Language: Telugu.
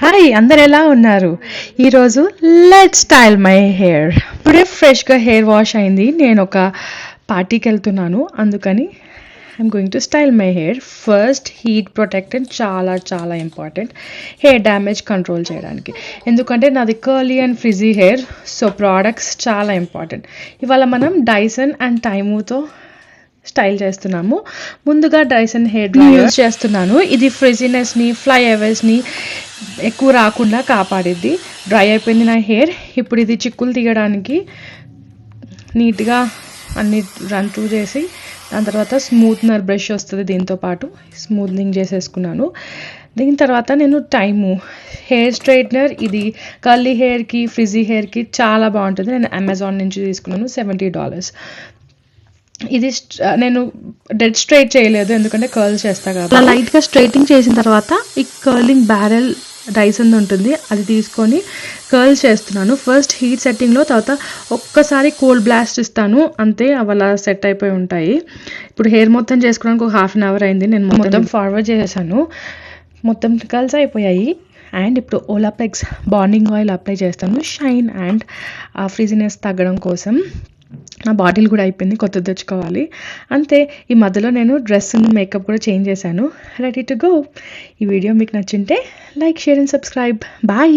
హాయ్, అందరు ఎలా ఉన్నారు? ఈరోజు లెట్స్ స్టైల్ మై హెయిర్. ఇప్పుడే ఫ్రెష్గా హెయిర్ వాష్ అయింది. నేను ఒక పార్టీకి వెళ్తున్నాను, అందుకని I'm going to style my hair. First heat protectant చాలా చాలా ఇంపార్టెంట్ హెయిర్ డ్యామేజ్ కంట్రోల్ చేయడానికి. ఎందుకంటే నాది curly and frizzy hair, so products చాలా ఇంపార్టెంట్. ఇవాళ మనం డైసన్ అండ్ టైమూతో స్టైల్ చేస్తున్నాము. ముందుగా డైసన్ హెయిర్ డ్రైయర్ యూజ్ చేస్తున్నాను. ఇది ఫ్రిజీనెస్ని, ఫ్లై అవేస్ని ఎక్కువ రాకుండా కాపాడిద్ది. డ్రై అయిపోయింది నా హెయిర్. ఇప్పుడు ఇది చిక్కులు తీయడానికి నీట్గా అన్ని రన్ త్రూ చేసి దాని తర్వాత స్మూత్నర్ బ్రష్ వస్తుంది, దీంతో పాటు స్మూత్నింగ్ చేసేసుకున్నాను. దీని తర్వాత నేను టైము హెయిర్ స్ట్రైట్నర్, ఇది కర్లీ హెయిర్కి, ఫ్రిజీ హెయిర్కి చాలా బాగుంటుంది. నేను అమెజాన్ నుంచి తీసుకున్నాను, $70. ఇది నేను డెడ్ స్ట్రైట్ చేయలేదు, ఎందుకంటే కర్ల్ చేస్తా కదా. అలా లైట్గా స్ట్రైటింగ్ చేసిన తర్వాత ఈ కర్లింగ్ బ్యారెల్ డైసన్ ఉంటుంది, అది తీసుకొని కర్ల్ చేస్తున్నాను. ఫస్ట్ హీట్ సెట్టింగ్లో, తర్వాత ఒక్కసారి కోల్డ్ బ్లాస్ట్ ఇస్తాను, అంతే. అవి అలా సెట్ అయిపోయి ఉంటాయి. ఇప్పుడు హెయిర్ మొత్తం చేసుకోవడానికి ఒక ½ అన్ అవర్ అయింది. నేను మొత్తం ఫార్వర్డ్ చేసేసాను, మొత్తం కర్ల్స్ అయిపోయాయి. అండ్ ఇప్పుడు ఓలాప్లెక్స్ బాండింగ్ ఆయిల్ అప్లై చేస్తాను, షైన్ అండ్ ఫ్రిజీనెస్ తగ్గడం కోసం. నా బాటిల్ కూడా అయిపోయింది, కొత్తది తెచ్చుకోవాలి. అంతే. ఈ మధ్యలో నేను డ్రెస్ మేకప్ కూడా చేంజ్ చేశాను. Ready to go. ఈ వీడియో మీకు నచ్చింటే like, share and subscribe. Bye.